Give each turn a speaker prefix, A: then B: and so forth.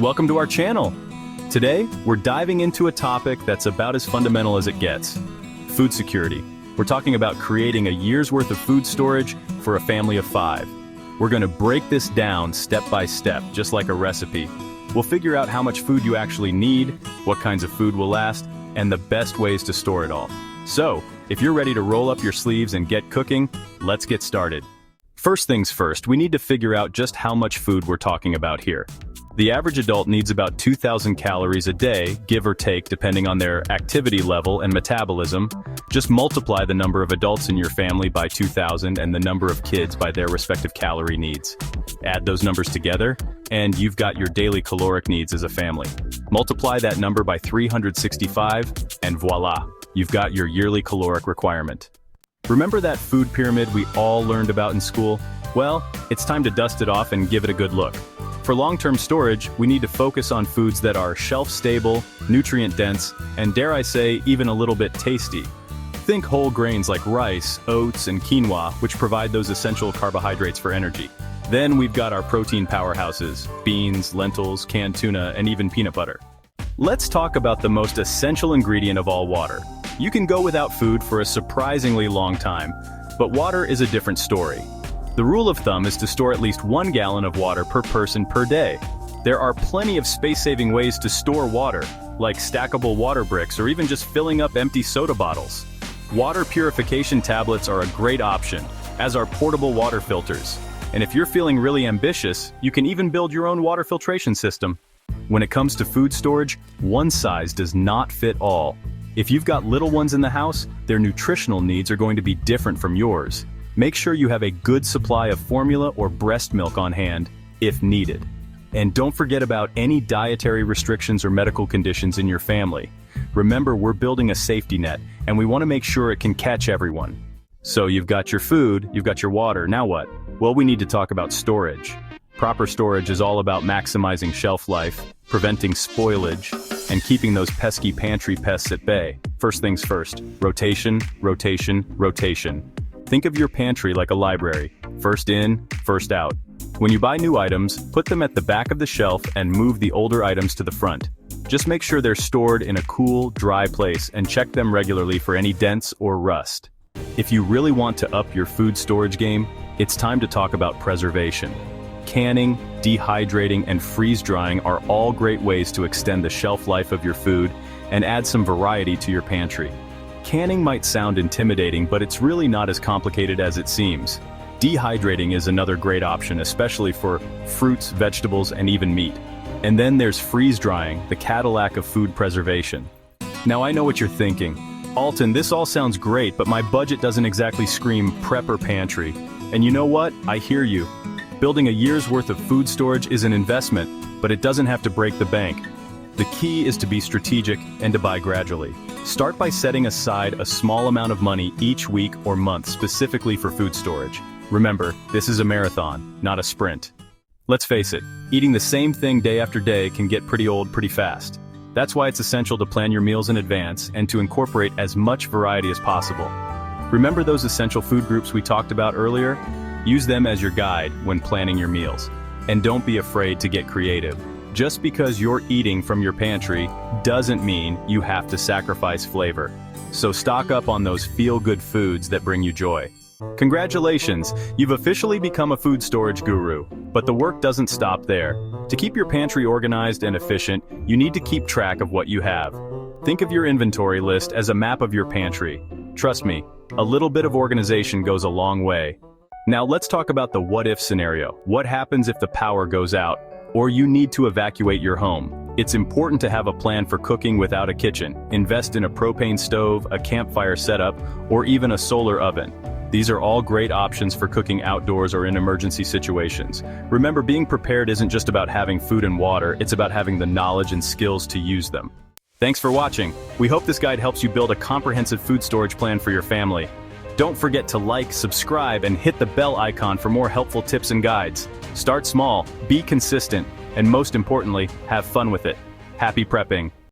A: Welcome to our channel. Today, we're diving into a topic that's about as fundamental as it gets. Food security. We're talking about creating a year's worth of food storage for a family of 5. We're going to break this down step by step, just like a recipe. We'll figure out how much food you actually need, what kinds of food will last, and the best ways to store it all. So, if you're ready to roll up your sleeves and get cooking, let's get started. First things first, we need to figure out just how much food we're talking about here. The average adult needs about 2,000 calories a day, give or take, depending on their activity level and metabolism. Just multiply the number of adults in your family by 2,000 and the number of kids by their respective calorie needs. Add those numbers together, and you've got your daily caloric needs as a family. Multiply that number by 365, and voila, you've got your yearly caloric requirement. Remember that food pyramid we all learned about in school? Well, it's time to dust it off and give it a good look. For long-term storage, we need to focus on foods that are shelf-stable, nutrient-dense, and dare I say, even a little bit tasty. Think whole grains like rice, oats, and quinoa, which provide those essential carbohydrates for energy. Then we've got our protein powerhouses: beans, lentils, canned tuna, and even peanut butter. Let's talk about the most essential ingredient of all: water. You can go without food for a surprisingly long time, but water is a different story. The rule of thumb is to store at least 1 gallon of water per person per day. There are plenty of space-saving ways to store water, like stackable water bricks or even just filling up empty soda bottles. Water purification tablets are a great option, as are portable water filters. And if you're feeling really ambitious, you can even build your own water filtration system. When it comes to food storage, one size does not fit all. If you've got little ones in the house, their nutritional needs are going to be different from yours. Make sure you have a good supply of formula or breast milk on hand, if needed. And don't forget about any dietary restrictions or medical conditions in your family. Remember, we're building a safety net, and we want to make sure it can catch everyone. So you've got your food, you've got your water, now what? Well, we need to talk about storage. Proper storage is all about maximizing shelf life, preventing spoilage, and keeping those pesky pantry pests at bay. First things first, rotation, rotation, rotation. Think of your pantry like a library. First in, first out. When you buy new items, put them at the back of the shelf and move the older items to the front. Just make sure they're stored in a cool, dry place and check them regularly for any dents or rust. If you really want to up your food storage game, it's time to talk about preservation. Canning, dehydrating, and freeze-drying are all great ways to extend the shelf life of your food and add some variety to your pantry. Canning might sound intimidating, but it's really not as complicated as it seems. Dehydrating is another great option, especially for fruits, vegetables, and even meat. And then there's freeze-drying, the Cadillac of food preservation. Now I know what you're thinking. Alton, this all sounds great, but my budget doesn't exactly scream prepper pantry. And you know what? I hear you. Building a year's worth of food storage is an investment, but it doesn't have to break the bank. The key is to be strategic and to buy gradually. Start by setting aside a small amount of money each week or month specifically for food storage. Remember, this is a marathon, not a sprint. Let's face it, eating the same thing day after day can get pretty old pretty fast. That's why it's essential to plan your meals in advance and to incorporate as much variety as possible. Remember those essential food groups we talked about earlier? Use them as your guide when planning your meals. And don't be afraid to get creative. Just because you're eating from your pantry doesn't mean you have to sacrifice flavor. So stock up on those feel-good foods that bring you joy. Congratulations, you've officially become a food storage guru. But the work doesn't stop there. To keep your pantry organized and efficient, you need to keep track of what you have. Think of your inventory list as a map of your pantry. Trust me, a little bit of organization goes a long way. Now let's talk about the what-if scenario. What happens if the power goes out, or you need to evacuate your home? It's important to have a plan for cooking without a kitchen. Invest in a propane stove, a campfire setup, or even a solar oven. These are all great options for cooking outdoors or in emergency situations. Remember, being prepared isn't just about having food and water, it's about having the knowledge and skills to use them. Thanks for watching. We hope this guide helps you build a comprehensive food storage plan for your family. Don't forget to like, subscribe, and hit the bell icon for more helpful tips and guides. Start small, be consistent, and most importantly, have fun with it. Happy prepping!